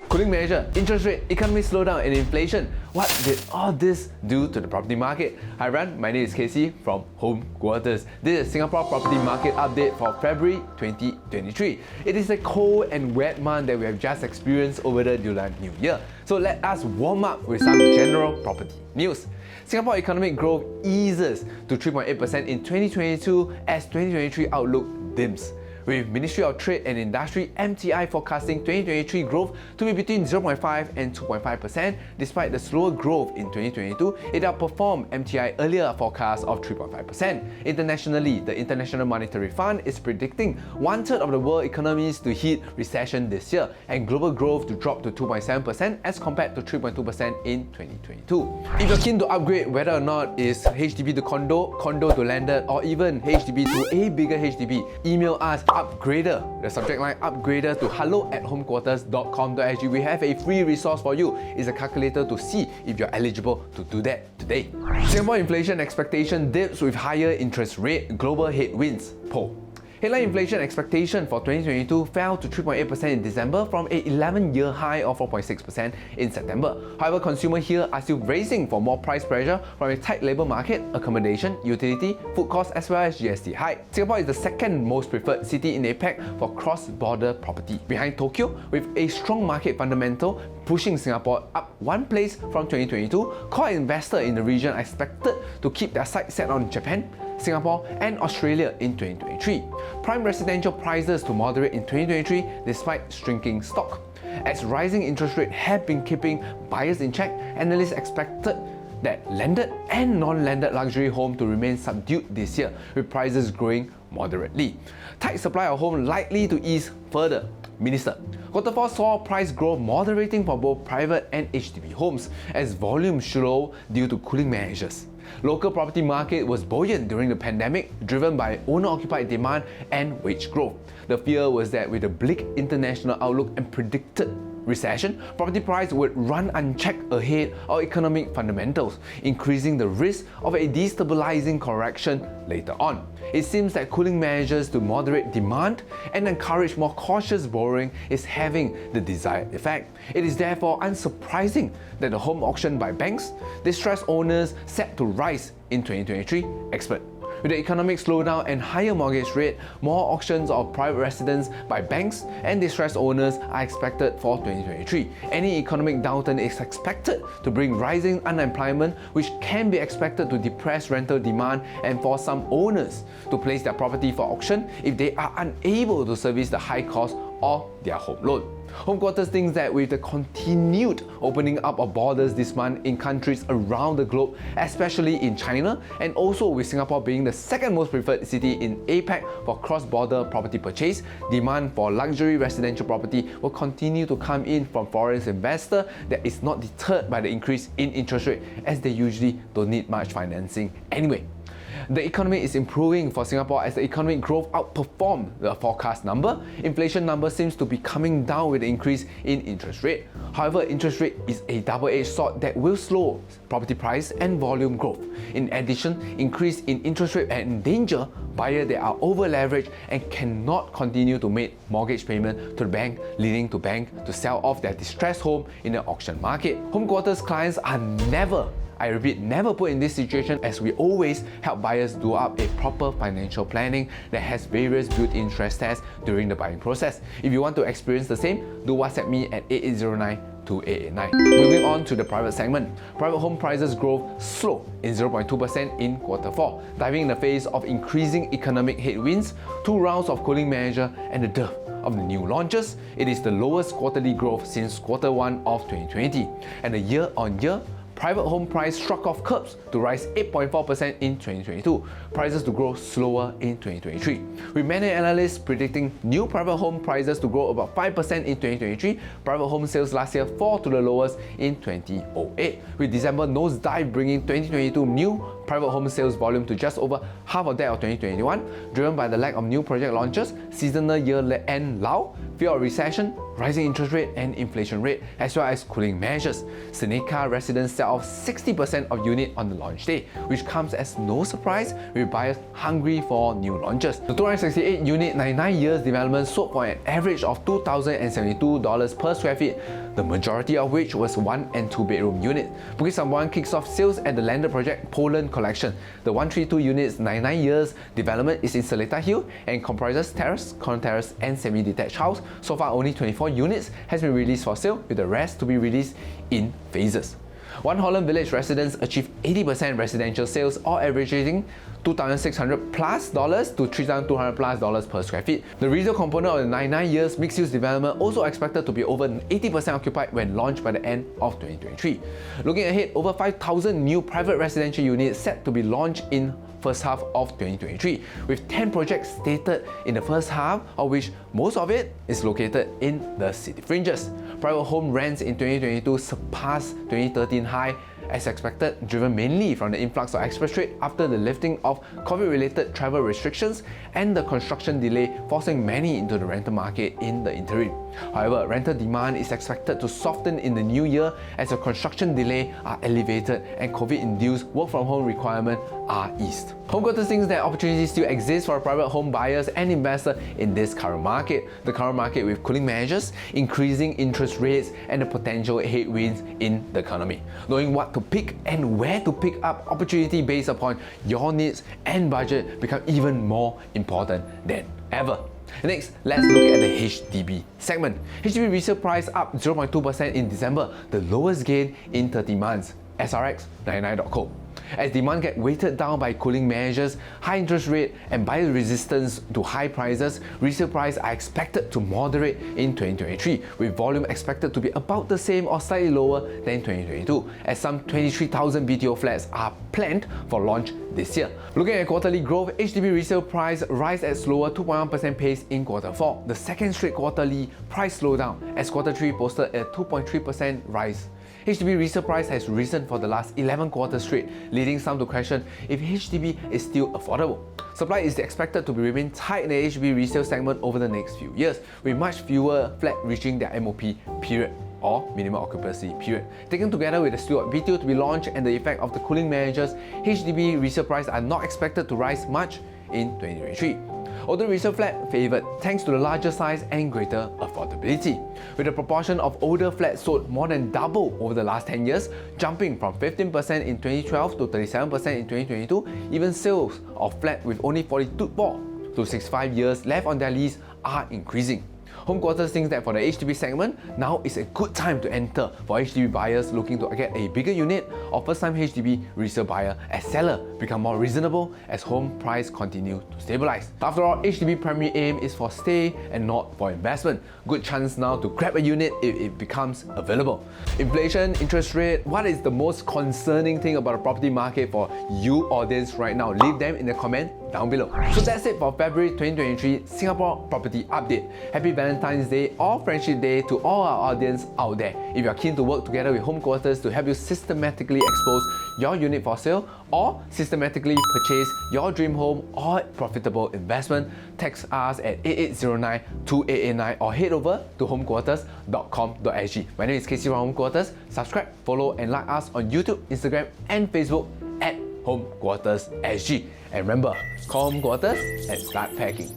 Cooling measure, interest rate, economic slowdown and inflation. What did all this do to the property market? Hi everyone, my name is Casey from Home Quarters. This is Singapore property market update for February 2023. It is a cold and wet month that we have just experienced over the Lunar New Year. So let us warm up with some general property news. Singapore economic growth eases to 3.8% in 2022 as 2023 outlook dims, with Ministry of Trade and Industry MTI forecasting 2023 growth to be between 0.5 and 2.5%. Despite the slower growth in 2022, it outperformed MTI earlier forecast of 3.5%. Internationally, the International Monetary Fund is predicting one-third of the world economies to hit recession this year and global growth to drop to 2.7% as compared to 3.2% in 2022. If you're keen to upgrade whether or not it's HDB to condo, condo to landed, or even HDB to a bigger HDB, email us upgrader, the subject line upgrader, to hello@homequarters.com.sg. We have a free resource for you. It's a calculator to see if you're eligible to do that today. Singapore inflation expectation dips with higher interest rate, global headwinds poll. Headline inflation expectation for 2022 fell to 3.8% in December from an 11-year high of 4.6% in September. However, consumers here are still bracing for more price pressure from a tight labour market, accommodation, utility, food costs as well as GST hike. Singapore is the second most preferred city in APAC for cross-border property, behind Tokyo, with a strong market fundamental pushing Singapore up one place from 2022. Core investors in the region are expected to keep their sights set on Japan, Singapore and Australia in 2023. Prime residential prices to moderate in 2023 despite shrinking stock. As rising interest rates have been keeping buyers in check, analysts expected that landed and non-landed luxury home to remain subdued this year, with prices growing moderately. Tight supply of home likely to ease further. Minister, Q4 saw price growth moderating for both private and HDB homes as volume slowed due to cooling measures. Local property market was buoyant during the pandemic, driven by owner-occupied demand and wage growth. The fear was that with the bleak international outlook and predicted recession, property price would run unchecked ahead of economic fundamentals, increasing the risk of a destabilizing correction later on. It seems that cooling measures to moderate demand and encourage more cautious borrowing is having the desired effect. It is therefore unsurprising that the home auction by banks, distressed owners set to rise in 2023, expert. With the economic slowdown and higher mortgage rate, more auctions of private residence by banks and distressed owners are expected for 2023. Any economic downturn is expected to bring rising unemployment, which can be expected to depress rental demand and force some owners to place their property for auction if they are unable to service the high cost of their home loan. Home Quarters thinks that with the continued opening up of borders this month in countries around the globe, especially in China, and also with Singapore being the second most preferred city in APAC for cross-border property purchase, demand for luxury residential property will continue to come in from foreign investors that is not deterred by the increase in interest rate, as they usually don't need much financing anyway. The economy is improving for Singapore as the economic growth outperformed the forecast number. Inflation number seems to be coming down with the increase in interest rate. However, interest rate is a double-edged sword that will slow property price and volume growth. In addition, increase in interest rate endanger buyers that are over-leveraged and cannot continue to make mortgage payment to the bank, leading to bank to sell off their distressed home in the auction market. Home Quarters clients are never put in this situation, as we always help buyers do up a proper financial planning that has various built-in stress tests during the buying process. If you want to experience the same, do WhatsApp me at 8809-2889. Moving on to the private segment. Private home prices growth slowed in 0.2% in Q4, diving in the face of increasing economic headwinds, 2 rounds of cooling measure and the dearth of the new launches. It is the lowest quarterly growth since Q1 of 2020, and the year-on-year private home price struck off curbs to rise 8.4% in 2022, prices to grow slower in 2023. With many analysts predicting new private home prices to grow about 5% in 2023, private home sales last year fall to the lowest in 2008, with December nosedive bringing 2022 new private home sales volume to just over half of that of 2021, driven by the lack of new project launches, seasonal year-end lull, fear of recession, rising interest rate and inflation rate, as well as cooling measures. Seneca residents sell off 60% of unit on the launch day, which comes as no surprise with buyers hungry for new launches. The 268 unit 99 years development sold for an average of $2,072 per square feet, the majority of which was 1 and 2 bedroom units. Bukit Sambuang kicks off sales at the landed project Poland Collection. The 132 units 99 years development is in Seletar Hill and comprises terrace, corner terrace and semi-detached house. So far only 24 units has been released for sale, with the rest to be released in phases. One Holland Village residents achieved 80% residential sales, all averaging $2,600 plus to $3,200 plus per square feet. The resale component of the 99 years mixed-use development also expected to be over 80% occupied when launched by the end of 2023. Looking ahead, over 5,000 new private residential units set to be launched in first half of 2023, with 10 projects stated in the first half, of which most of it is located in the city fringes. Private home rents in 2022 surpassed 2013 high as expected, driven mainly from the influx of express trade after the lifting of COVID-related travel restrictions and the construction delay forcing many into the rental market in the interim. However, rental demand is expected to soften in the new year as the construction delay are elevated and COVID-induced work-from-home requirements are eased. HomeQuarters thinks that opportunities still exist for private home buyers and investors in this current market. The current market with cooling measures, increasing interest rates, and the potential headwinds in the economy. Knowing what to pick and where to pick up opportunity based upon your needs and budget become even more important than ever. Next, let's look at the HDB segment. HDB resale price up 0.2% in December, the lowest gain in 30 months. SRX99.co. As demand gets weighted down by cooling measures, high interest rate, and buyer resistance to high prices, resale prices are expected to moderate in 2023, with volume expected to be about the same or slightly lower than 2022, as some 23,000 BTO flats are planned for launch this year. Looking at quarterly growth, HDB resale price rise at slower 2.1% pace in Q4, the second straight quarterly price slowdown, as Q3 posted a 2.3% rise. HDB resale price has risen for the last 11 quarters straight, leading some to question if HDB is still affordable. Supply is expected to remain tight in the HDB resale segment over the next few years, with much fewer flats reaching their M.O.P period, or minimum occupancy period. Taken together with the slew of BTO to be launched and the effect of the cooling measures, HDB resale prices are not expected to rise much in 2023. Older resale flat favoured thanks to the larger size and greater affordability, with the proportion of older flats sold more than double over the last 10 years, jumping from 15% in 2012 to 37% in 2022. Even sales of flats with only 44 to 65 years left on their lease are increasing. HomeQuarters thinks that for the HDB segment, now is a good time to enter for HDB buyers looking to get a bigger unit or first-time HDB resale buyer, as seller become more reasonable as home price continue to stabilize. After all, HDB primary aim is for stay and not for investment. Good chance now to grab a unit if it becomes available. Inflation, interest rate, what is the most concerning thing about the property market for you audience right now? Leave them in the comment down below. So that's it for February 2023 Singapore Property Update. Happy Valentine's Day or Friendship Day to all our audience out there. If you are keen to work together with HomeQuarters to help you systematically expose your unit for sale or systematically purchase your dream home or profitable investment, text us at 8809-2889 or head over to homequarters.com.sg. My name is Casey from HomeQuarters. Subscribe, follow and like us on YouTube, Instagram and Facebook at HomeQuartersSG. And remember, call HomeQuarters and start packing.